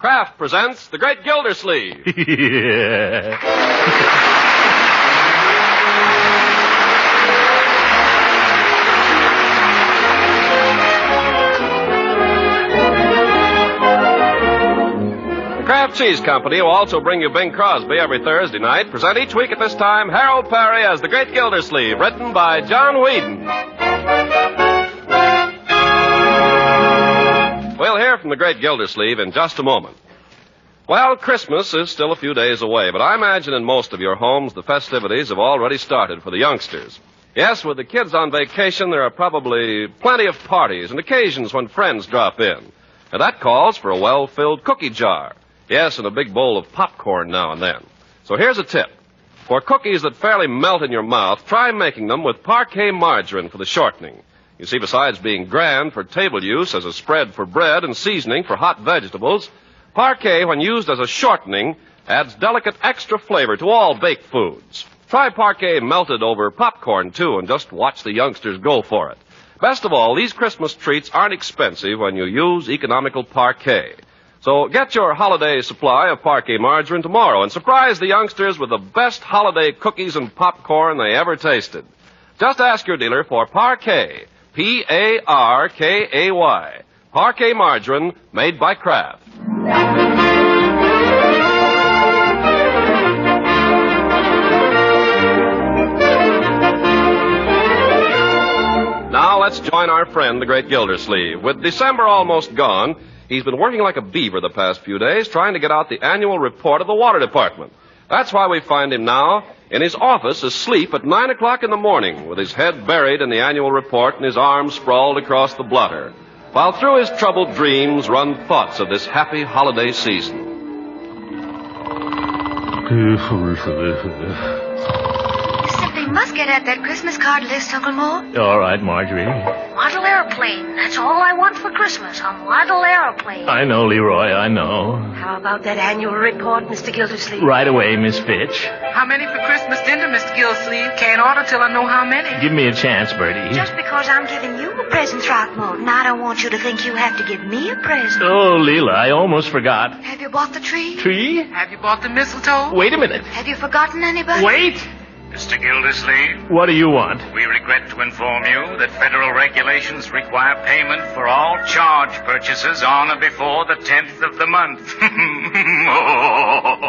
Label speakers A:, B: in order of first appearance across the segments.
A: Kraft presents The Great Gildersleeve.
B: Yeah.
A: The Kraft Cheese Company will also bring you Bing Crosby every Thursday night. Present each week at this time Harold Perry as The Great Gildersleeve, written by John Whedon. We'll hear from The Great Gildersleeve in just a moment. Well, Christmas is still a few days away, but I imagine in most of your homes the festivities have already started for the youngsters. Yes, with the kids on vacation, there are probably plenty of parties and occasions when friends drop in. And that calls for a well-filled cookie jar. Yes, and a big bowl of popcorn now and then. So here's a tip. For cookies that fairly melt in your mouth, try making them with parquet margarine for the shortening. You see, besides being grand for table use as a spread for bread and seasoning for hot vegetables, parquet, when used as a shortening, adds delicate extra flavor to all baked foods. Try parquet melted over popcorn, too, and just watch the youngsters go for it. Best of all, these Christmas treats aren't expensive when you use economical parquet. So get your holiday supply of parquet margarine tomorrow and surprise the youngsters with the best holiday cookies and popcorn they ever tasted. Just ask your dealer for parquet, P-A-R-K-A-Y, parquet margarine made by Kraft. Now let's join our friend, the Great Gildersleeve. With December almost gone, he's been working like a beaver the past few days trying to get out the annual report of the water department. That's why we find him now in his office asleep at 9 o'clock in the morning with his head buried in the annual report and his arms sprawled across the blotter, while through his troubled dreams run thoughts of this happy holiday season.
C: You must get at that Christmas card list, Uncle Mort.
B: All right, Marjorie.
C: Model airplane. That's all I want for Christmas, a model airplane.
B: I know, Leroy, I know.
C: How about that annual report, Mr. Gildersleeve?
B: Right away, Miss Fitch.
D: How many for Christmas dinner, Mr. Gildersleeve? Can't order till I know how many.
B: Give me a chance, Bertie.
C: Just because I'm giving you a present, Throckmorton, I don't want you to think you have to give me a present.
B: Oh, Leela, I almost forgot.
C: Have you bought the tree?
B: Tree?
D: Have you bought the mistletoe?
B: Wait a minute.
C: Have you forgotten anybody?
B: Wait!
E: Mr. Gildersleeve,
B: What do you want?
E: we regret to inform you that federal regulations require payment for all charge purchases on or before the 10th of the month.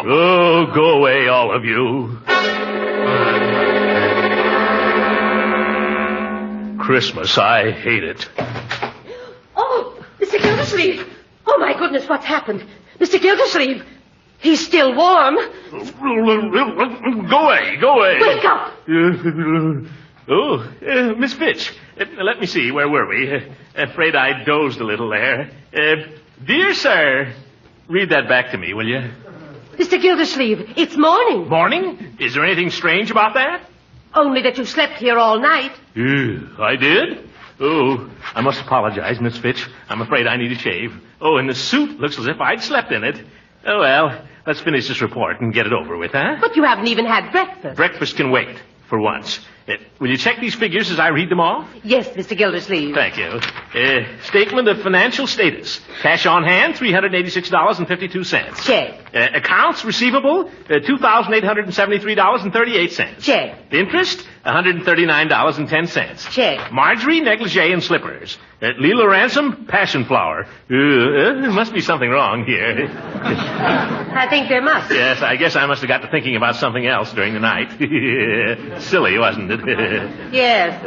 B: Oh, go away, all of you. Christmas, I hate it.
F: Oh, Mr. Gildersleeve. Oh, my goodness, what's happened? Mr. Gildersleeve. He's still warm.
B: Go away, go away.
F: Wake up.
B: Miss Fitch, let me see, where were we? Afraid I dozed a little there. Dear sir, read that back to me, will you?
F: Mr. Gildersleeve, it's morning.
B: Morning? Is there anything strange about that?
F: Only that you slept here all night.
B: I did? Oh, I must apologize, Miss Fitch. I'm afraid I need a shave. Oh, and the suit looks as if I'd slept in it. Oh, well, let's finish this report and get it over with, huh?
F: But you haven't even had breakfast.
B: Breakfast can wait, for once. Will you check these figures as I read them off?
F: Yes, Mr. Gildersleeve.
B: Thank you. Statement of financial status. Cash on hand, $386.52.
F: Check.
B: Accounts receivable, $2,873.38.
F: Check.
B: Interest, $139.10.
F: Check.
B: Marjorie, negligee and slippers. Leela Ransom, passion flower. There must be something wrong here.
F: I think there must.
B: Yes, I guess I must have got to thinking about something else during the night. Silly, wasn't it?
F: Yes.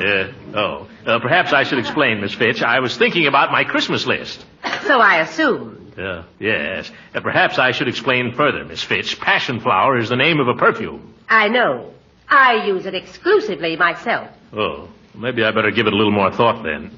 B: Perhaps I should explain, Miss Fitch. I was thinking about my Christmas list.
F: So I assumed.
B: Yes. Perhaps I should explain further, Miss Fitch. Passion flower is the name of a perfume.
F: I know. I use it exclusively myself.
B: Oh, maybe I better give it a little more thought then.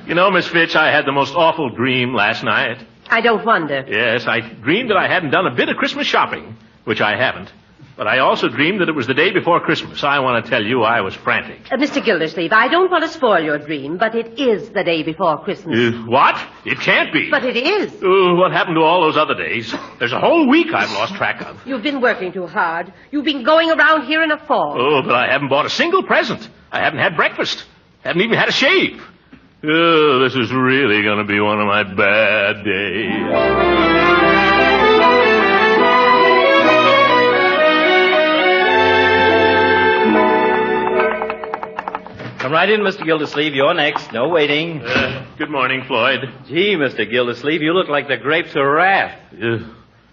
B: You know, Miss Fitch, I had the most awful dream last night.
F: I don't wonder.
B: Yes, I dreamed that I hadn't done a bit of Christmas shopping, which I haven't. But I also dreamed that it was the day before Christmas. I want to tell you I was frantic.
F: Mr. Gildersleeve, I don't want to spoil your dream, but it is the day before Christmas.
B: What? It can't be.
F: But it is.
B: What happened to all those other days? There's a whole week I've lost track of.
F: You've been working too hard. You've been going around here in a fog.
B: Oh, but I haven't bought a single present. I haven't had breakfast. Haven't even had a shave. Oh, this is really going to be one of my bad days.
G: Come right in, Mr. Gildersleeve. You're next. No waiting.
B: Good morning, Floyd.
G: Gee, Mr. Gildersleeve, you look like the grapes of wrath.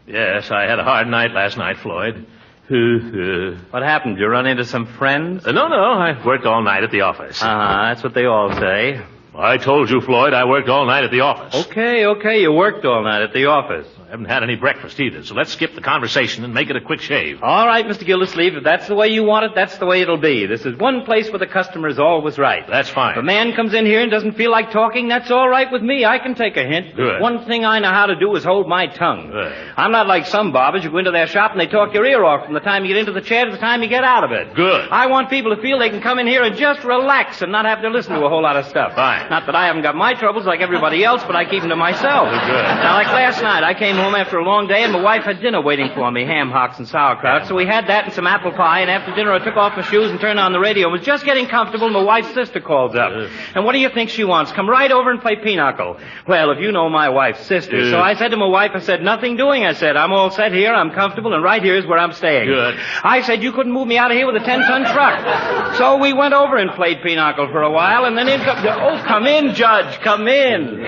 B: Yes, I had a hard night last night, Floyd.
G: What happened? You run into some friends?
B: No, I worked all night at the office.
G: That's what they all say.
B: I told you, Floyd, I worked all night at the office.
G: Okay, you worked all night at the office.
B: I haven't had any breakfast either, so let's skip the conversation and make it a quick shave.
G: All right, Mr. Gildersleeve, if that's the way you want it, that's the way it'll be. This is one place where the customer is always right.
B: That's fine.
G: If a man comes in here and doesn't feel like talking, that's all right with me. I can take a hint.
B: Good.
G: One thing I know how to do is hold my tongue.
B: Good.
G: I'm not like some barbers. You go into their shop and they talk your ear off from the time you get into the chair to the time you get out of it.
B: Good.
G: I want people to feel they can come in here and just relax and not have to listen to a whole lot of stuff.
B: Fine.
G: Not that I haven't got my troubles like everybody else, but I keep them to myself.
B: Good.
G: Now, like last night, I came home after a long day and my wife had dinner waiting for me, ham hocks and sauerkraut. So we had that and some apple pie, and after dinner I took off my shoes and turned on the radio. I was just getting comfortable, and my wife's sister calls up. And what do you think she wants? Come right over and play pinochle. Well, if you know my wife's sister. So I said to my wife, I said, nothing doing. I said, I'm all set here, I'm comfortable, and right here is where I'm staying.
B: Good.
G: I said, you couldn't move me out of here with a 10-ton truck. So we went over and played pinochle for a while, and then in comes... Oh, come in, Judge, come in.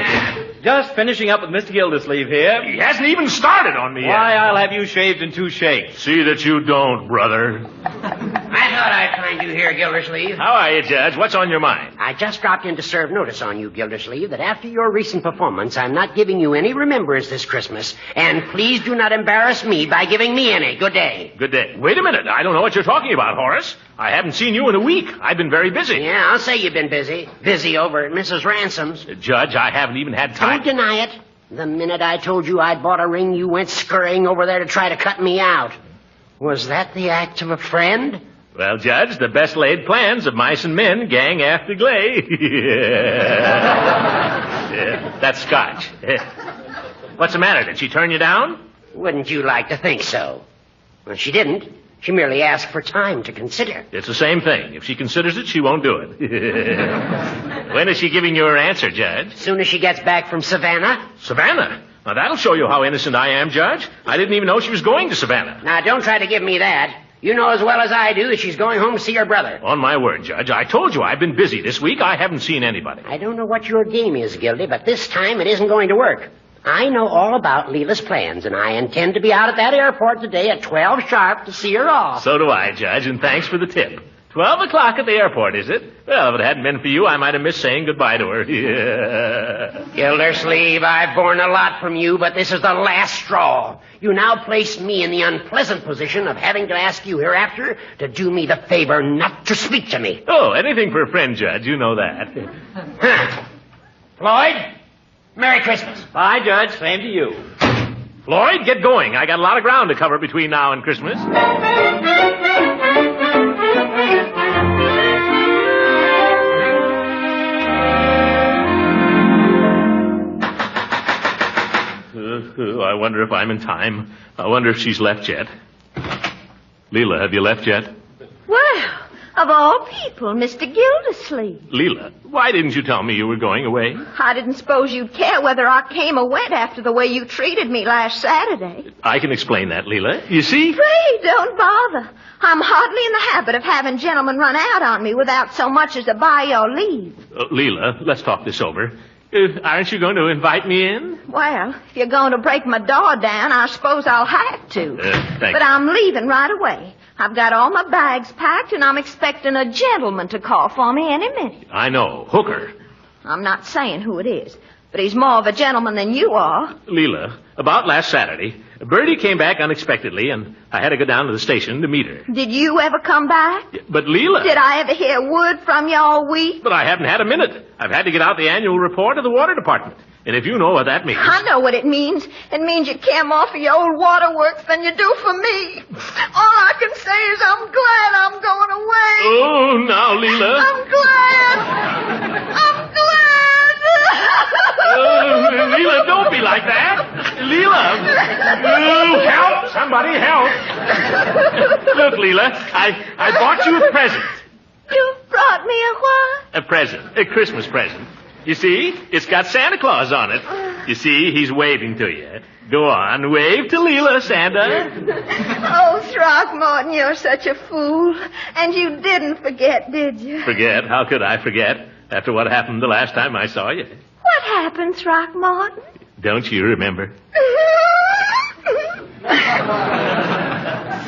G: Just finishing up with Mr. Gildersleeve here.
B: He hasn't even started on me yet.
G: Why, I'll have you shaved in 2 shakes.
B: See that you don't, brother.
H: I thought I'd find you here, Gildersleeve.
B: How are you, Judge? What's on your mind?
H: I just dropped in to serve notice on you, Gildersleeve, that after your recent performance, I'm not giving you any remembrance this Christmas. And please do not embarrass me by giving me any. Good day.
B: Good day. Wait a minute. I don't know what you're talking about, Horace. I haven't seen you in a week. I've been very busy.
H: Yeah, I'll say you've been busy. Busy over at Mrs. Ransom's.
B: Judge, I haven't even had time.
H: Don't deny it. The minute I told you I'd bought a ring, you went scurrying over there to try to cut me out. Was that the act of a friend?
B: Well, Judge, the best laid plans of mice and men gang after glay. Yeah, that's Scotch. What's the matter? Did she turn you down?
H: Wouldn't you like to think so? Well, she didn't. She merely asked for time to consider.
B: It's the same thing. If she considers it, she won't do it. When is she giving you her answer, Judge?
H: As soon as she gets back from Savannah.
B: Savannah? Now, that'll show you how innocent I am, Judge. I didn't even know she was going to Savannah.
H: Now, don't try to give me that. You know as well as I do that she's going home to see her brother.
B: On my word, Judge, I told you I've been busy this week. I haven't seen anybody.
H: I don't know what your game is, Gildy, but this time it isn't going to work. I know all about Leela's plans, and I intend to be out at that airport today at 12 sharp to see her off.
B: So do I, Judge, and thanks for the tip. 12 o'clock at the airport, is it? Well, if it hadn't been for you, I might have missed saying goodbye to her. Yeah.
H: Gildersleeve, I've borne a lot from you, but this is the last straw. You now place me in the unpleasant position of having to ask you hereafter to do me the favor not to speak to me.
B: Oh, anything for a friend, Judge. You know that.
H: Huh. Floyd, Merry Christmas.
G: Bye, Judge. Same to you.
B: Floyd, get going. I got a lot of ground to cover between now and Christmas. I wonder if I'm in time. I wonder if she's left yet. Leela, have you left yet?
I: Well, of all people, Mr. Gildersleeve.
B: Leela, why didn't you tell me you were going away?
I: I didn't suppose you'd care whether I came or went after the way you treated me last Saturday.
B: I can explain that, Leela. You see?
I: Pray, don't bother. I'm hardly in the habit of having gentlemen run out on me without so much as a by your leave.
B: Leela, let's talk this over. Aren't you going to invite me in?
I: Well, if you're going to break my door down, I suppose I'll have to.
B: Thank you.
I: I'm leaving right away. I've got all my bags packed, and I'm expecting a gentleman to call for me any minute.
B: I know. Hooker.
I: I'm not saying who it is, but he's more of a gentleman than you are.
B: Leela, about last Saturday, Bertie came back unexpectedly, and I had to go down to the station to meet her.
I: Did you ever come back?
B: But Leela...
I: Did I ever hear word from you all week?
B: But I haven't had a minute. I've had to get out the annual report of the water department. And if you know what that means...
I: I know what it means. It means you care more for your old waterworks than you do for me. All I can say is I'm glad I'm going away.
B: Oh, now, Leela.
I: I'm glad. I'm glad.
B: Leela, don't be like that. Leela. Oh, help. Somebody help. Look, Leela, I bought you a present.
I: You brought me a what?
B: A present. A Christmas present. You see? It's got Santa Claus on it. You see, he's waving to you. Go on, wave to Leela, Santa.
I: Oh, Throckmorton, you're such a fool. And you didn't forget, did you?
B: Forget? How could I forget? After what happened the last time I saw you.
I: What happened, Throckmorton?
B: Don't you remember?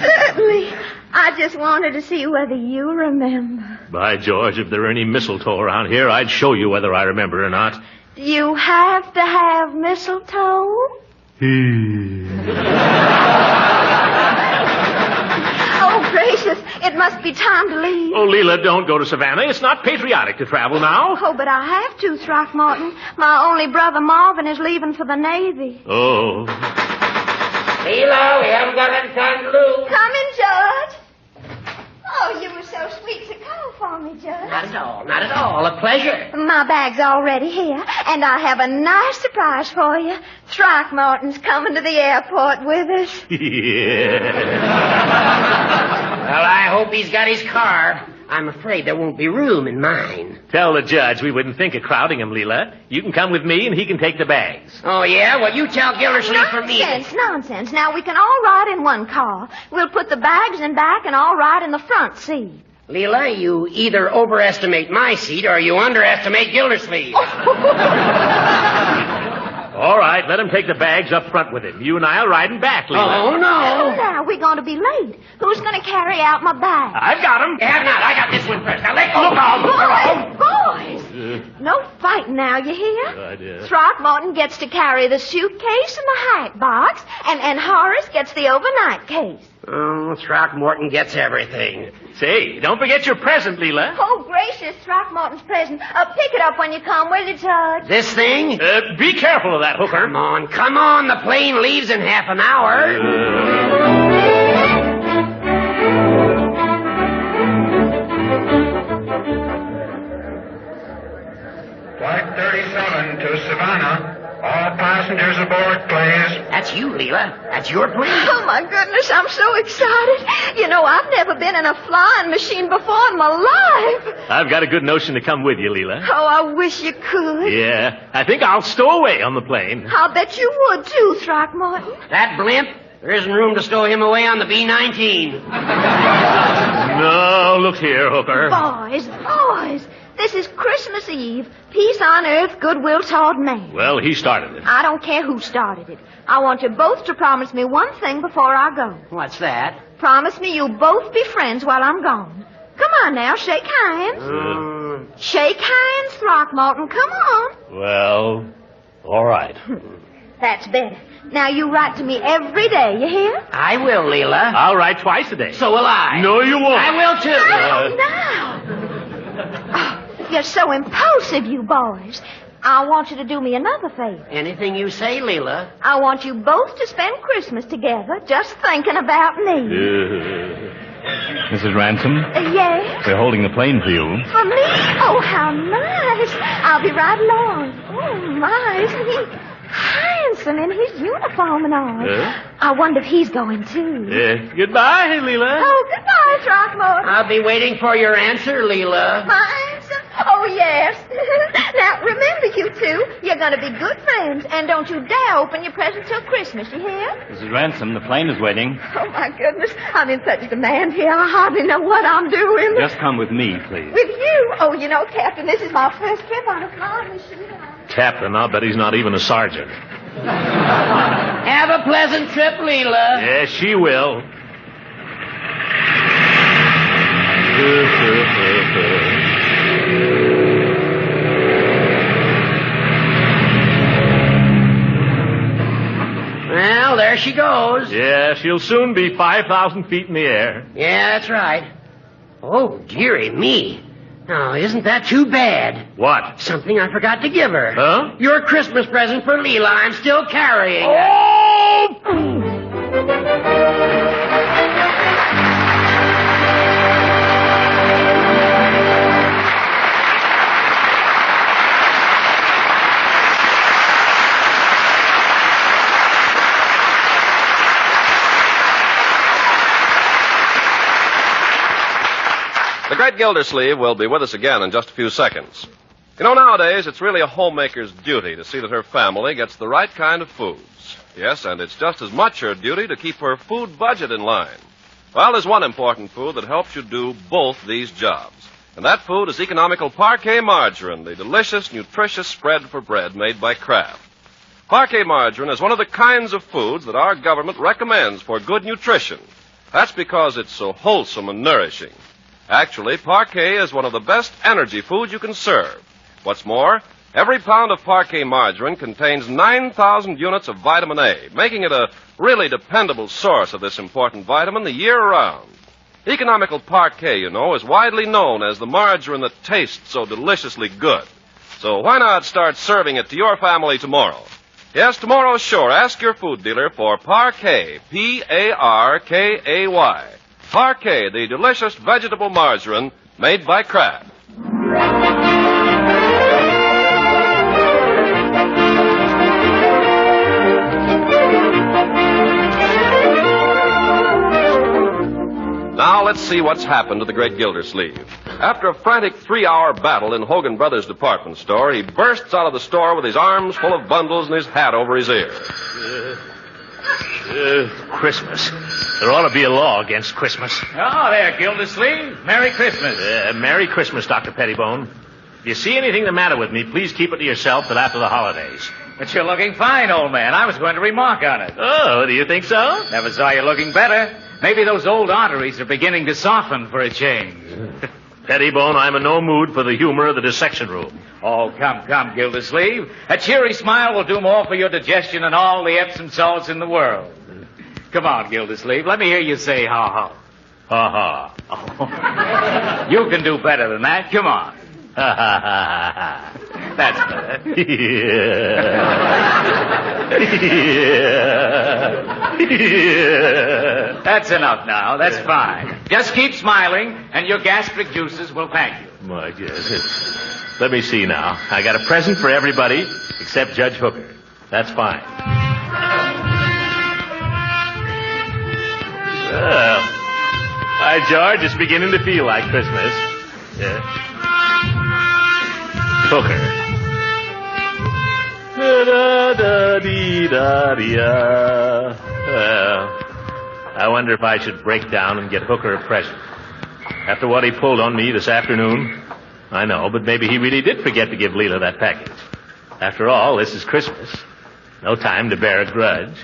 I: Certainly. I just wanted to see whether you remember.
B: By George, if there were any mistletoe around here, I'd show you whether I remember or not.
I: Do you have to have mistletoe? Oh, gracious. It must be time to leave.
B: Oh, Leela, don't go to Savannah. It's not patriotic to travel now.
I: Oh, but I have to, Throckmorton. My only brother Marvin is leaving for the Navy.
B: Oh.
H: Leela, we haven't got any time to lose.
I: Come in, George. Oh, you were so sweet to call for me, Judge.
H: Not at all, not at all. A pleasure.
I: My bag's already here, and I have a nice surprise for you. Throckmorton's coming to the airport with us.
B: Yeah.
H: Well, I hope he's got his car. I'm afraid there won't be room in mine.
B: Tell the judge we wouldn't think of crowding him, Leela. You can come with me, and he can take the bags.
H: Oh, yeah? Well, you tell Gildersleeve for me.
I: Nonsense. Now, we can all ride in one car. We'll put the bags in back and all ride in the front seat.
H: Leela, you either overestimate my seat or you underestimate Gildersleeve.
B: All right, let him take the bags up front with him. You and I'll ride him back, Leela.
H: Oh, no.
I: Now, we're going to be late. Who's going to carry out my bag?
B: I've got him.
H: You have not. I got this one first. Now, let go. Look out.
I: Boys! No fighting now, you hear?
B: Good idea.
I: Throckmorton gets to carry the suitcase and the hat box, and Horace gets the overnight case.
H: Oh, Throckmorton gets everything.
B: Say, don't forget your present, Leela.
I: Oh, gracious, Throckmorton's present. Pick it up when you come, will you, Judge?
H: This thing?
B: Be careful of that, Hooker.
H: Come on. The plane leaves in half an hour.
J: Flight 37 to Savannah. All passengers aboard, please.
H: That's you, Leela. That's your plane.
I: Oh, my goodness, I'm so excited. You know, I've never been in a flying machine before in my life.
B: I've got a good notion to come with you, Leela.
I: Oh, I wish you could.
B: Yeah, I think I'll stow away on the plane.
I: I'll bet you would, too, Throckmorton.
H: That blimp? There isn't room to stow him away on the B-19.
B: No, look here, Hooker.
I: Boys. This is Christmas Eve. Peace on earth, goodwill toward men.
B: Well, he started it.
I: I don't care who started it. I want you both to promise me one thing before I go.
H: What's that?
I: Promise me you'll both be friends while I'm gone. Come on now, shake hands. Shake hands, Throckmorton. Come on.
B: Well, all right.
I: That's better. Now you write to me every day, you hear?
H: I will, Leela.
B: I'll write twice a day.
H: So will I.
B: No, you won't.
H: I will, too.
I: Now. You're so impulsive, you boys. I want you to do me another favor.
H: Anything you say, Leela.
I: I want you both to spend Christmas together just thinking about me.
K: Mrs. Ransom?
I: Yes?
K: We're holding the plane for you.
I: For me? Oh, how nice. I'll be right along. Oh, my, isn't he handsome in his uniform and all? I wonder if he's going, too.
B: Goodbye, Leela.
I: Oh, goodbye, Throckmorton.
H: I'll be waiting for your answer, Leela.
I: My answer? Oh, yes. Now, remember, you two, you're going to be good friends, and don't you dare open your present till Christmas, you hear?
K: Mrs. Ransom, the plane is waiting.
I: Oh, my goodness. I'm in such demand here, I hardly know what I'm doing.
K: Just come with me, please.
I: With you? Oh, you know, Captain, this is my first trip on a flying machine.
B: Captain, I'll bet he's not even a sergeant.
H: Have a pleasant trip, Leela.
B: Yes, she will.
H: Well, there she goes.
B: Yeah, she'll soon be 5,000 feet in the air.
H: Yeah, that's right. Oh, dearie me. Now, isn't that too bad?
B: What?
H: Something I forgot to give her.
B: Huh?
H: Your Christmas present for Leela. I'm still carrying it.
A: The Great Gildersleeve will be with us again in just a few seconds. You know, nowadays, it's really a homemaker's duty to see that her family gets the right kind of foods. Yes, and it's just as much her duty to keep her food budget in line. Well, there's one important food that helps you do both these jobs. And that food is economical Parquet margarine, the delicious, nutritious spread for bread made by Kraft. Parquet margarine is one of the kinds of foods that our government recommends for good nutrition. That's because it's so wholesome and nourishing. Actually, Parquet is one of the best energy foods you can serve. What's more, every pound of Parquet margarine contains 9,000 units of vitamin A, making it a really dependable source of this important vitamin the year round. Economical Parquet, you know, is widely known as the margarine that tastes so deliciously good. So why not start serving it to your family tomorrow? Yes, tomorrow's sure. Ask your food dealer for Parquet, Parkay. Parquet, the delicious vegetable margarine made by Kraft. Now let's see what's happened to the Great Gildersleeve. After a frantic 3-hour battle in Hogan Brothers department store, he bursts out of the store with his arms full of bundles and his hat over his ear.
B: Christmas. There ought to be a law against Christmas.
E: Oh, there, Gildersleeve. Merry Christmas.
B: Merry Christmas, Dr. Pettibone. If you see anything the matter with me, please keep it to yourself till after the holidays.
E: But you're looking fine, old man. I was going to remark on it.
B: Oh, do you think so?
E: Never saw you looking better. Maybe those old arteries are beginning to soften for a change.
B: Pettibone, I'm in no mood for the humor of the dissection room.
E: Oh, come, Gildersleeve. A cheery smile will do more for your digestion than all the Epsom salts in the world. Come on, Gildersleeve. Let me hear you say ha-ha.
B: Ha-ha.
E: Oh. You can do better than that. Come on.
B: Ha ha ha ha.
E: That's better. That's enough now. That's fine. Just keep smiling, and your gastric juices will thank you.
B: My dear. Let me see now. I got a present for everybody except Judge Hooker. That's fine. Well, hi, George. It's beginning to feel like Christmas. Yeah. Hooker. Da-da-dee-da-dee-da. Well, I wonder if I should break down and get Hooker a present. After what he pulled on me this afternoon, I know, but maybe he really did forget to give Leela that package. After all, this is Christmas. No time to bear a grudge.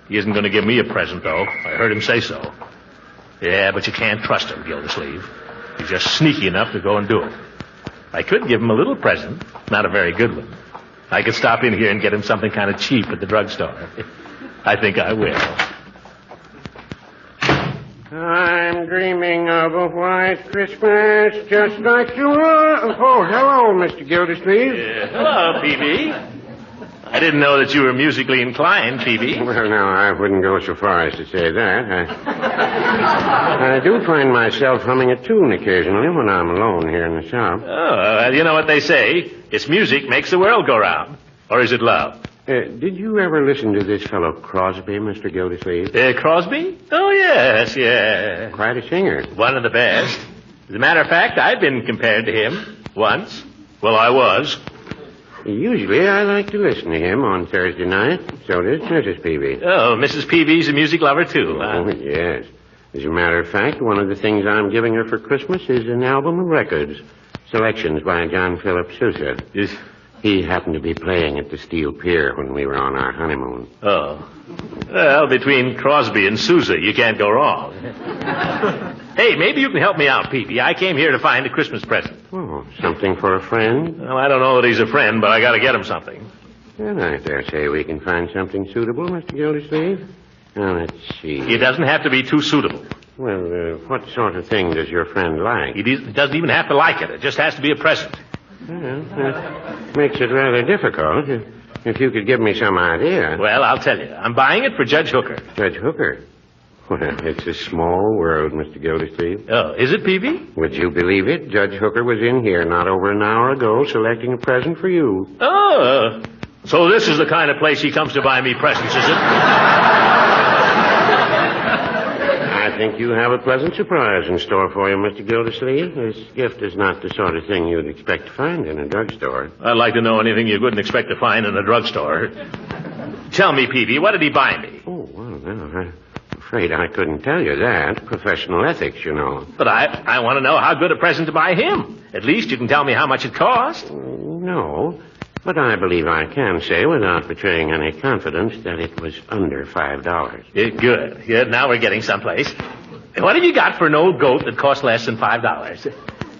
B: He isn't going to give me a present, though. I heard him say so. Yeah, but you can't trust him, Gildersleeve. He's just sneaky enough to go and do it. I could give him a little present, not a very good one. I could stop in here and get him something kind of cheap at the drugstore. I think I will.
H: I'm dreaming of a white Christmas just like you were. Oh, hello, Mr. Gildersleeve.
B: Hello, P.B. I didn't know that you were musically inclined, P.B.
H: Well, no, I wouldn't go so far as to say that. I do find myself humming a tune occasionally when I'm alone here in the shop.
B: Oh, you know what they say. It's music makes the world go round. Or is it love?
H: Did you ever listen to this fellow Crosby, Mr. Gildersleeve?
B: Crosby? Oh, yes, yeah.
H: Quite a singer.
B: One of the best. As a matter of fact, I've been compared to him once. Well, I was.
H: Usually I like to listen to him on Thursday night. So does Mrs. Peavy.
B: Oh, Mrs. Peavy's a music lover, too, huh?
H: Oh, yes. As a matter of fact, one of the things I'm giving her for Christmas is an album of records. Selections by John Philip Sousa.
B: Yes.
H: He happened to be playing at the Steel Pier when we were on our honeymoon.
B: Oh. Well, between Crosby and Sousa, you can't go wrong. Hey, maybe you can help me out, Peavy. I came here to find a Christmas present.
H: Oh, something for a friend?
B: Well, I don't know that he's a friend, but I got to get him something.
H: Well, I dare say we can find something suitable, Mr. Gildersleeve. Now, let's see.
B: It doesn't have to be too suitable.
H: Well, what sort of thing does your friend like?
B: He doesn't even have to like it. It just has to be a present.
H: Well, that makes it rather difficult. If you could give me some idea.
B: Well, I'll tell you. I'm buying it for Judge Hooker.
H: Judge Hooker? Well, it's a small world, Mr. Gildersleeve.
B: Oh, is it, Peavy?
H: Would you believe it? Judge Hooker was in here not over an hour ago selecting a present for you.
B: Oh, so this is the kind of place he comes to buy me presents, is it?
H: I think you have a pleasant surprise in store for you, Mr. Gildersleeve. This gift is not the sort of thing you'd expect to find in a drugstore.
B: I'd like to know anything you wouldn't expect to find in a drugstore. Tell me, Peavy, what did he buy me?
H: Oh, well, no, I'm afraid I couldn't tell you that. Professional ethics, you know.
B: But I want to know how good a present to buy him. At least you can tell me how much it cost.
H: No, but I believe I can say without betraying any confidence that it was under $5.
B: Good. Now we're getting someplace. What have you got for an old goat that costs less than $5?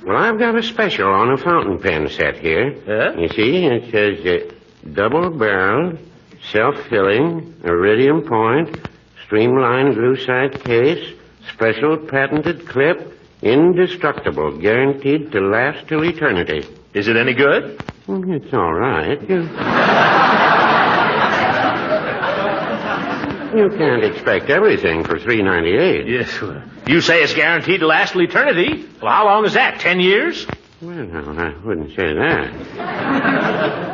H: Well, I've got a special on a fountain pen set here. You see, it says double-barreled, self-filling, iridium point, streamlined lucite case, special patented clip, indestructible, guaranteed to last till eternity.
B: Is it any good?
H: It's all right. You can't expect everything for $3.98.
B: Yes. You say it's guaranteed to last till eternity. Well, how long is that? 10 years?
H: Well, no, I wouldn't say that.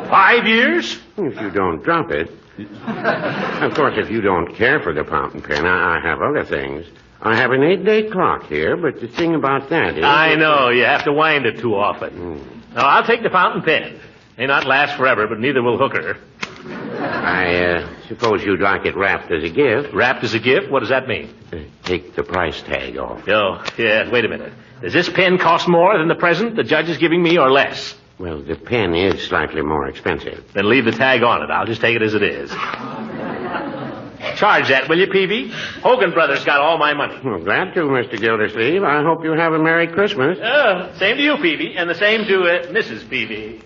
B: 5 years?
H: If you don't drop it. Of course, if you don't care for the fountain pen, I have other things. I have an 8-day clock here, but the thing about that is...
B: I know. You have to wind it too often. Now, I'll take the fountain pen. May not last forever, but neither will Hooker.
H: I suppose you'd like it wrapped as a gift.
B: Wrapped as a gift? What does that mean?
H: Take the price tag off.
B: Oh, yeah, wait a minute. Does this pen cost more than the present the judge is giving me or less?
H: Well, the pen is slightly more expensive.
B: Then leave the tag on it. I'll just take it as it is. Charge that, will you, Peavy? Hogan Brothers got all my money.
H: Well, glad to, Mr. Gildersleeve. I hope you have a Merry Christmas.
B: Same to you, Peavy, and the same to Mrs. Peavy.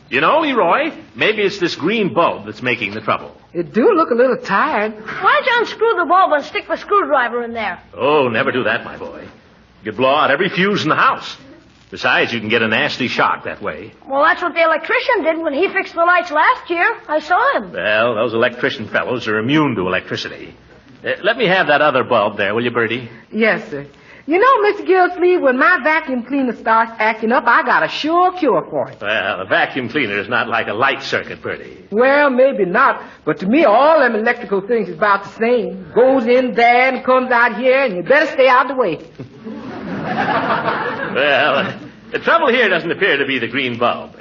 B: You know, Leroy, maybe it's this green bulb that's making the trouble.
D: It do look a little tired.
F: Why don't you unscrew the bulb and stick the screwdriver in there?
B: Oh, never do that, my boy. You could blow out every fuse in the house. Besides, you can get a nasty shock that way.
F: Well, that's what the electrician did when he fixed the lights last year. I saw him.
B: Well, those electrician fellows are immune to electricity. Let me have that other bulb there, will you, Bertie?
D: Yes, sir. You know, Mr. Gildersleeve, when my vacuum cleaner starts acting up, I got a sure cure for it.
B: Well, a vacuum cleaner is not like a light circuit, Bertie.
D: Well, maybe not, but to me, all them electrical things is about the same. Goes in there and comes out here, and you better stay out of the way.
B: Well, the trouble here doesn't appear to be the green bulb.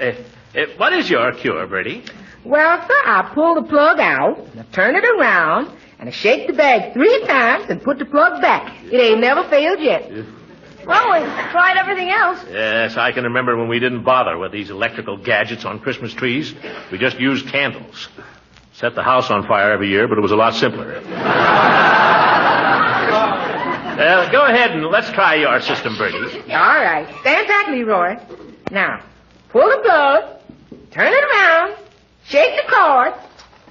B: What is your cure, Bertie?
D: Well, sir, I pull the plug out, and I turn it around, and I shake the bag 3 times and put the plug back. It ain't never failed yet.
F: Well, we've tried everything else.
B: Yes, I can remember when we didn't bother with these electrical gadgets on Christmas trees. We just used candles. Set the house on fire every year, but it was a lot simpler. Go ahead and let's try your system, Bertie.
D: All right. Stand back, Leroy. Now, pull the plug, turn it around, shake the cord.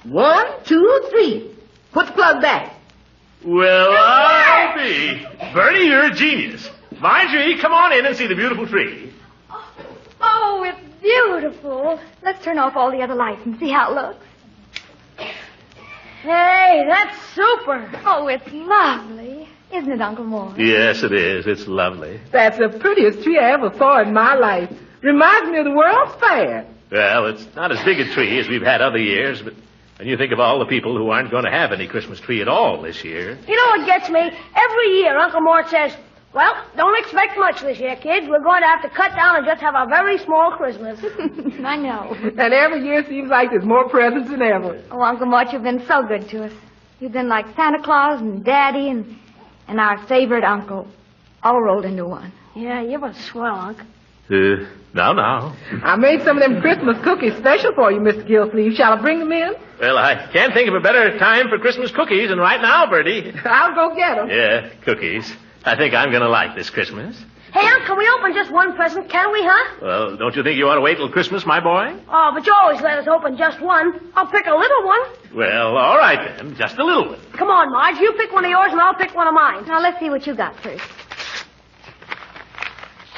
D: 1, 2, 3. Put the plug back.
B: Well, I'll be. Bertie, you're a genius. Marjorie, come on in and see the beautiful tree.
I: Oh, it's beautiful. Let's turn off all the other lights and see how it looks.
F: Hey, that's super.
I: Oh, it's lovely. Isn't it, Uncle Mort?
B: Yes, it is. It's lovely.
D: That's the prettiest tree I ever saw in my life. Reminds me of the World's Fair.
B: Well, it's not as big a tree as we've had other years, but when you think of all the people who aren't going to have any Christmas tree at all this year.
F: You know what gets me? Every year, Uncle Mort says, well, don't expect much this year, kids. We're going to have to cut down and just have a very small Christmas.
I: I know.
D: And every year seems like there's more presents than ever.
I: Oh, Uncle Mort, you've been so good to us. You've been like Santa Claus and Daddy and our favorite uncle, all rolled into one.
F: Yeah, you're a swell, Unc.
B: Now.
D: I made some of them Christmas cookies special for you, Mr. Gildersleeve. Shall I bring them in?
B: Well, I can't think of a better time for Christmas cookies than right now, Bertie.
D: I'll go get them.
B: Yeah, cookies. I think I'm going to like this Christmas.
F: Hey, Unc, can we open just one present, can we, huh?
B: Well, don't you think you ought to wait till Christmas, my boy?
F: Oh, but you always let us open just one. I'll pick a little one.
B: Well, all right then. Just a little one.
F: Come on, Marge. You pick one of yours and I'll pick one of mine.
I: Now, let's see what you got first.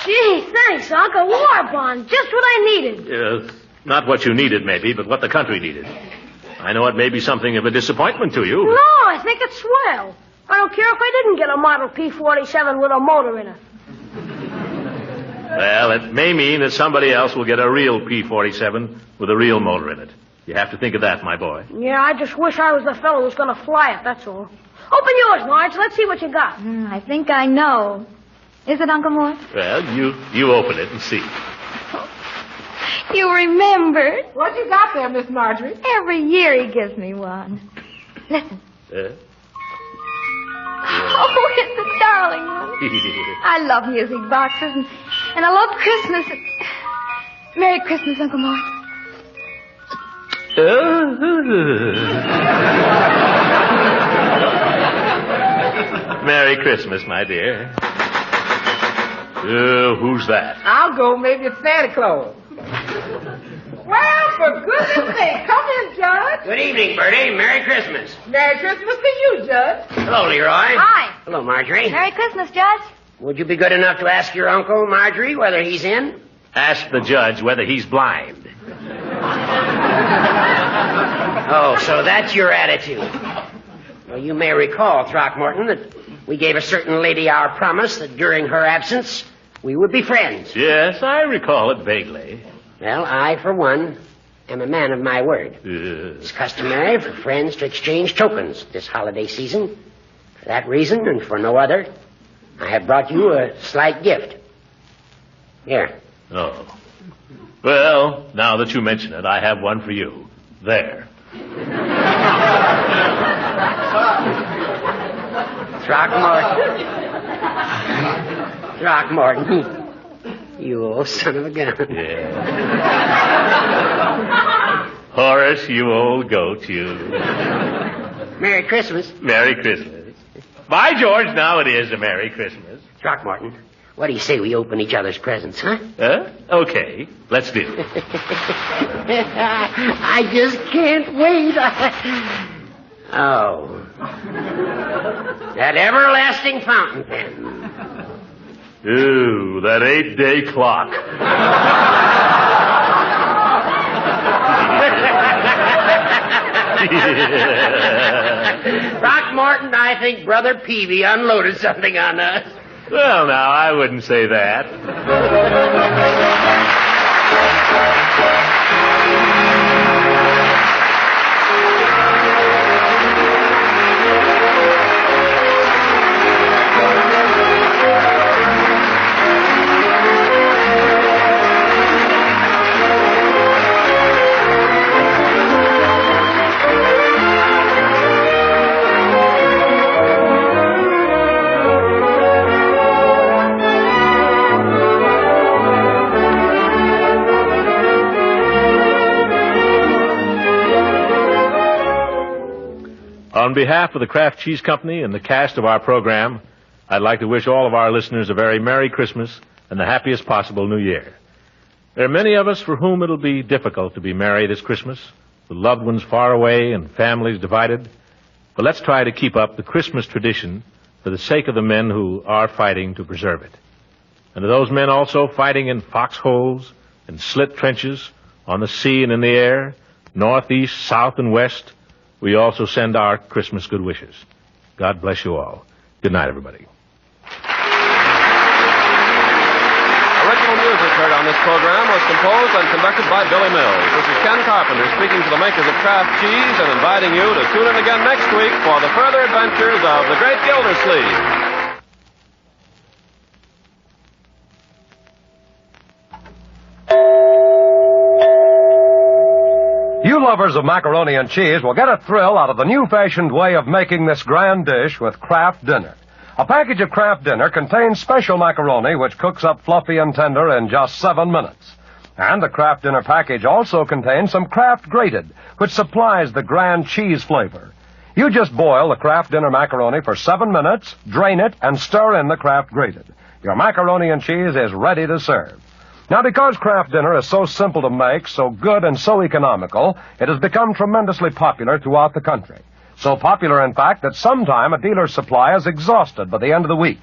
F: Gee, thanks, Unc. A war bond. Just what I needed.
B: Not what you needed, maybe, but what the country needed. I know it may be something of a disappointment to you.
F: No, I think it's swell. I don't care if I didn't get a Model P-47 with a motor in it.
B: Well, it may mean that somebody else will get a real P-47 with a real motor in it. You have to think of that, my boy.
F: Yeah, I just wish I was the fellow who's going to fly it, that's all. Open yours, Marge. Let's see what you got.
I: I think I know. Is it, Uncle Mort?
B: Well, you open it and see.
I: You remembered.
D: What you got there, Miss Marjorie?
I: Every year he gives me one. Listen. Oh, it's a darling one. I love music boxes, and I love Christmas. Merry Christmas, Uncle Mort.
B: Merry Christmas, my dear. Who's that?
D: I'll go. Maybe it's Santa Claus. Well, for goodness sake, come in, Judge.
H: Good evening, Bertie. Merry Christmas.
D: Merry Christmas to you, Judge.
H: Hello, Leroy.
I: Hi.
H: Hello, Marjorie.
I: Merry Christmas, Judge.
H: Would you be good enough to ask your uncle, Marjorie, whether he's in?
B: Ask the judge whether he's blind.
H: Oh, so that's your attitude. Well, you may recall, Throckmorton, that we gave a certain lady our promise that during her absence we would be friends.
B: Yes, I recall it vaguely.
H: Well, I, for one, am a man of my word. It's customary for friends to exchange tokens this holiday season. For that reason, and for no other, I have brought you a slight gift. Here.
B: Oh. Well, now that you mention it, I have one for you. There.
H: Throckmorton. You old son of a gun.
B: Yeah. Horace, you old goat, you.
H: Merry Christmas.
B: Merry Christmas. By George, now it is a Merry Christmas.
H: Throckmorton, what do you say we open each other's presents, huh?
B: Okay. Let's do it.
H: I just can't wait. Oh. That everlasting fountain pen.
B: Ooh, that 8-day clock.
H: Throckmorton, I think Brother Peavy unloaded something on us.
B: Well, now, I wouldn't say that. On behalf of the Kraft Cheese Company and the cast of our program, I'd like to wish all of our listeners a very Merry Christmas and the happiest possible New Year. There are many of us for whom it'll be difficult to be merry this Christmas, with loved ones far away and families divided. But let's try to keep up the Christmas tradition for the sake of the men who are fighting to preserve it. And to those men also fighting in foxholes and slit trenches, on the sea and in the air, north, east, south, and west, we also send our Christmas good wishes. God bless you all. Good night, everybody.
A: Original music heard on this program was composed and conducted by Billy Mills. This is Ken Carpenter speaking to the makers of Kraft Cheese and inviting you to tune in again next week for the further adventures of the Great Gildersleeve.
L: You lovers of macaroni and cheese will get a thrill out of the new-fashioned way of making this grand dish with Kraft Dinner. A package of Kraft Dinner contains special macaroni which cooks up fluffy and tender in just 7 minutes. And the Kraft Dinner package also contains some Kraft Grated, which supplies the grand cheese flavor. You just boil the Kraft Dinner macaroni for 7 minutes, drain it, and stir in the Kraft Grated. Your macaroni and cheese is ready to serve. Now, because Kraft Dinner is so simple to make, so good and so economical, it has become tremendously popular throughout the country. So popular, in fact, that sometime a dealer's supply is exhausted by the end of the week.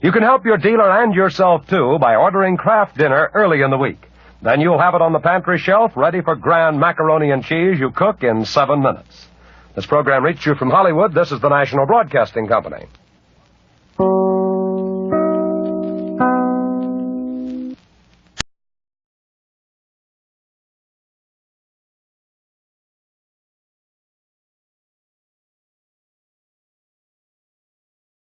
L: You can help your dealer and yourself, too, by ordering Kraft Dinner early in the week. Then you'll have it on the pantry shelf ready for grand macaroni and cheese you cook in 7 minutes. This program reached you from Hollywood. This is the National Broadcasting Company.